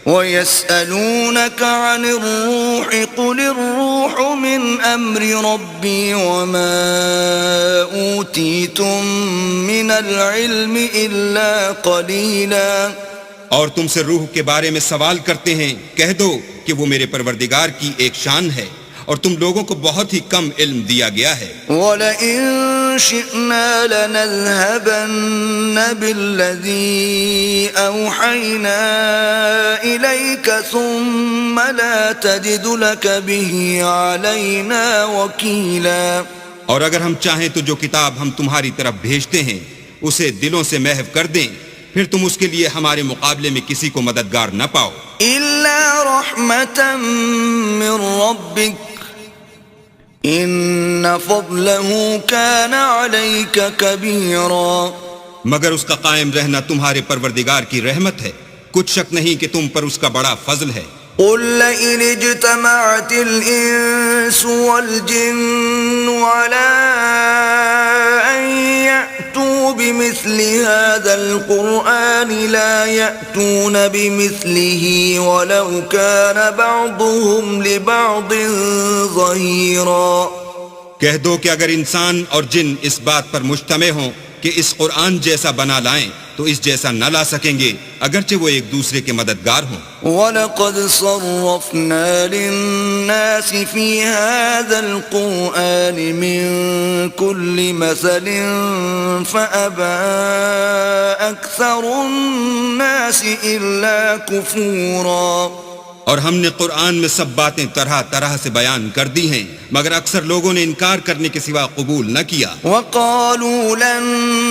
وَيَسْأَلُونَكَ عَنِ الرُّوحِ قُلِ الرُّوحُ مِنْ أَمْرِ رَبِّي وَمَا أُوتِيتُم مِّنَ الْعِلْمِ إِلَّا قَلِيلًا۔ اور تم سے روح کے بارے میں سوال کرتے ہیں، کہہ دو کہ وہ میرے پروردگار کی ایک شان ہے اور تم لوگوں کو بہت ہی کم علم دیا گیا ہے۔ وَلَئِن شِئْنَا لَنَذْهَبَنَّ بِالَّذِي أَوْحَيْنَا إِلَيْكَ ثُمَّ لَا تَجِدُ لَكَ بِهِ عَلَيْنَا وَكِيلًا۔ اور اگر ہم چاہیں تو جو کتاب ہم تمہاری طرف بھیجتے ہیں اسے دلوں سے محو کر دیں، پھر تم اس کے لیے ہمارے مقابلے میں کسی کو مددگار نہ پاؤ۔ إِلَّا رَحْمَةً مِّن رَّبِّكَ إِنَّ فَضْلَهُ كَانَ عَلَيْكَ كَبِيرًا۔ مگر اس کا قائم رہنا تمہارے پروردگار کی رحمت ہے، کچھ شک نہیں کہ تم پر اس کا بڑا فضل ہے۔ قُل لَّئِنِ اجْتَمَعَتِ الْإِنسُ وَالْجِنُّ عَلَىٰ أَن يَأْتُوا بِمِثْلِ هَٰذَا الْقُرْآنِ لَا يَأْتُونَ بِمِثْلِهِ وَلَوْ كَانَ بَعْضُهُمْ لِبَعْضٍ ظَهِيرًا۔ کہہ دو کہ اگر انسان اور جن اس بات پر مجتمع ہوں کہ اس قرآن جیسا بنا لائیں تو اس جیسا نہ لا سکیں گے، اگرچہ وہ ایک دوسرے کے مددگار ہوں۔ وَلَقَدْ صَرَّفْنَا لِلنَّاسِ فِي هَذَا الْقُرْآنِ مِنْ كُلِّ مَثَلٍ فَأَبَى أَكْثَرُ النَّاسِ إِلَّا كُفُورًا۔ اور ہم نے قرآن میں سب باتیں طرح طرح سے بیان کر دی ہیں، مگر اکثر لوگوں نے انکار کرنے کے سوا قبول نہ کیا۔ وَقَالُوا لَن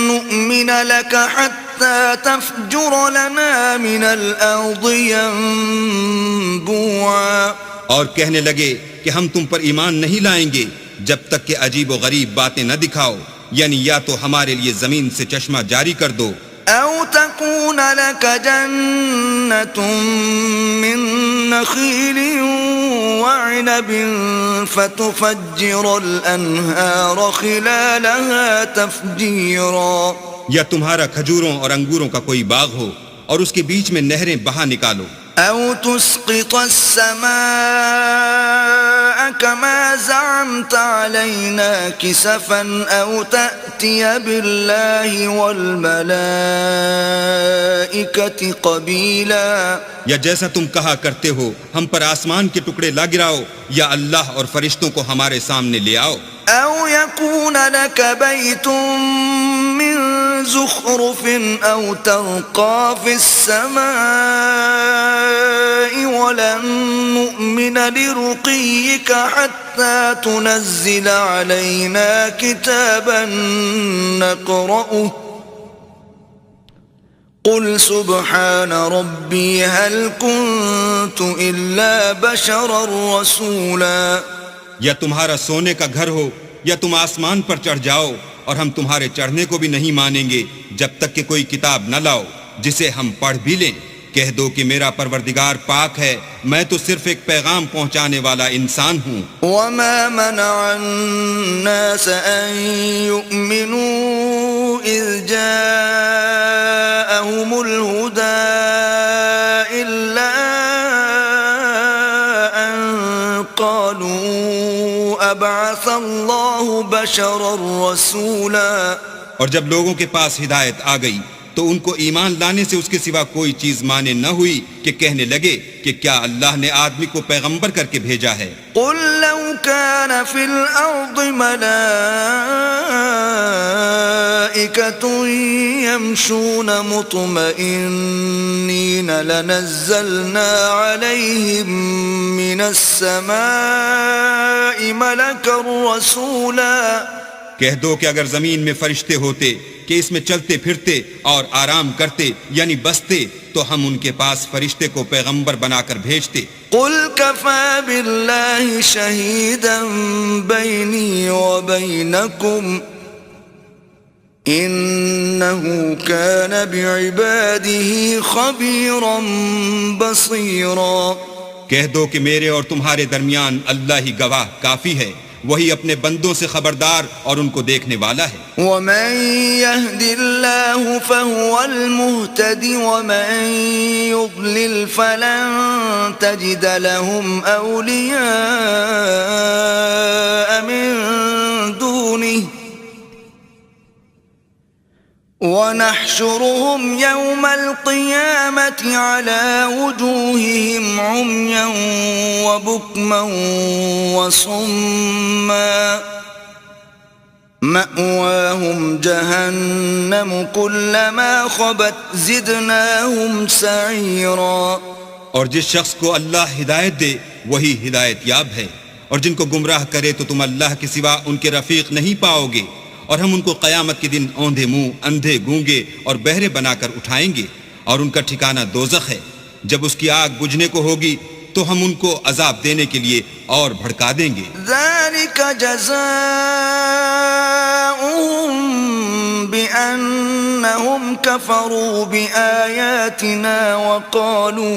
نُّؤْمِنَ لَكَ حَتَّى تَفْجُرَ لَنَا مِنَ الْأَرْضِ يَنبُوعًا۔ اور کہنے لگے کہ ہم تم پر ایمان نہیں لائیں گے جب تک کہ عجیب و غریب باتیں نہ دکھاؤ، یعنی یا تو ہمارے لیے زمین سے چشمہ جاری کر دو، أَوْ تَكُونَ لَكَ جَنَّةٌ مِّن نَّخِيلٍ وَعِنَبٍ فَتُفَجِّرَ الْأَنْهَارَ خِلَالَهَا تَفْجِيرًا۔ یا تمہارا کھجوروں اور انگوروں کا کوئی باغ ہو اور اس کے بیچ میں نہریں بہا نکالو، أَوْ تُسْقِطَ السَّمَاءَ كَمَا زَعَمْتَ عَلَيْنَا كِسَفًا أَوْ تَأْتِيَ بِاللَّهِ وَالْمَلَائِكَةِ قَبِيلًا۔ یا جیسا تم کہا کرتے ہو ہم پر آسمان کے ٹکڑے لا گراؤ، یا اللہ اور فرشتوں کو ہمارے سامنے لے آؤ۔ أَوْ يَكُونَ لَكَ بَيْتٌ مِّن زُخْرُفٍ أَوْ تَرْقَىٰ فِي السَّمَاءِ وَلَن نُّؤْمِنَ لِرُقِيِّكَ حَتَّىٰ تُنَزِّلَ عَلَيْنَا كِتَابًا نَّقْرَؤُهُ قُلْ سُبْحَانَ رَبِّي هَلْ كُنتُ إِلَّا بَشَرًا رَّسُولًا۔ یا تمہارا سونے کا گھر ہو یا تم آسمان پر چڑھ جاؤ، اور ہم تمہارے چڑھنے کو بھی نہیں مانیں گے جب تک کہ کوئی کتاب نہ لاؤ جسے ہم پڑھ بھی لیں۔ کہہ دو کہ میرا پروردگار پاک ہے، میں تو صرف ایک پیغام پہنچانے والا انسان ہوں۔ وَمَا مَنَعَ النَّاسَ أَن يُؤْمِنُوا إِذْ جَاءَهُمُ الْهُدَىٰ إِلَّا أَن قَالُوا أَبْعَثَ اللَّهُ بَشَرًا رَّسُولًا۔ اور جب لوگوں کے پاس ہدایت آ گئی تو ان کو ایمان لانے سے اس کے سوا کوئی چیز مانے نہ ہوئی کہ کہنے لگے کہ کیا اللہ نے آدمی کو پیغمبر کر کے بھیجا ہے۔ قُل لَّوْ كَانَ فِي الْأَرْضِ مَلَائِكَةٌ يَمْشُونَ مُطْمَئِنِّينَ لَنَزَّلْنَا عَلَيْهِم مِّنَ السَّمَاءِ مَلَكًا رَّسُولًا۔ کہہ دو کہ اگر زمین میں فرشتے ہوتے کہ اس میں چلتے پھرتے اور آرام کرتے یعنی بستے تو ہم ان کے پاس فرشتے کو پیغمبر بنا کر بھیجتے۔ قُلْ كَفَىٰ بِاللَّهِ شَهِيدًا بَيْنِي وَبَيْنَكُمْ إِنَّهُ كَانَ بِعِبَادِهِ خَبِيرًا بَصِيرًا۔ کہہ دو کہ میرے اور تمہارے درمیان اللہ ہی گواہ کافی ہے، وہی اپنے بندوں سے خبردار اور ان کو دیکھنے والا ہے. ومن يهد الله فهو المهتد ومن يضلل فلن تجد لهم أولياء من دونه ونحشرهم يوم القيامة على وجوههم عميا وبكما وصما مأواهم جهنم كلما خبت زدناهم سعيرا. اور جس شخص کو اللہ ہدایت دے وہی ہدایت یاب ہے، اور جن کو گمراہ کرے تو تم اللہ کے سوا ان کے رفیق نہیں پاؤ گے. اور ہم ان کو قیامت کے دن اوندھے منہ، اندھے، گونگے اور بہرے بنا کر اٹھائیں گے، اور ان کا ٹھکانہ دوزخ ہے. جب اس کی آگ بجھنے کو ہوگی تو ہم ان کو عذاب دینے کے لیے اور بھڑکا دیں گے. ذلك جزاؤهم بأنهم كفروا بآياتنا وقالوا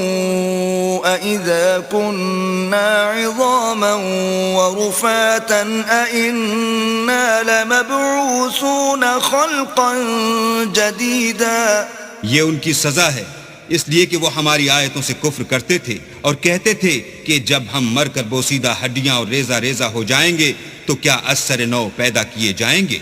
أئذا كنا عظاما ورفاتا أئنا لمبعوثون خلقا جديدا. یہ ان کی سزا ہے اس لیے کہ وہ ہماری آیتوں سے کفر کرتے تھے اور کہتے تھے کہ جب ہم مر کر بوسیدہ ہڈیاں اور ریزہ ریزہ ہو جائیں گے تو کیا از سر نو پیدا کیے جائیں گے.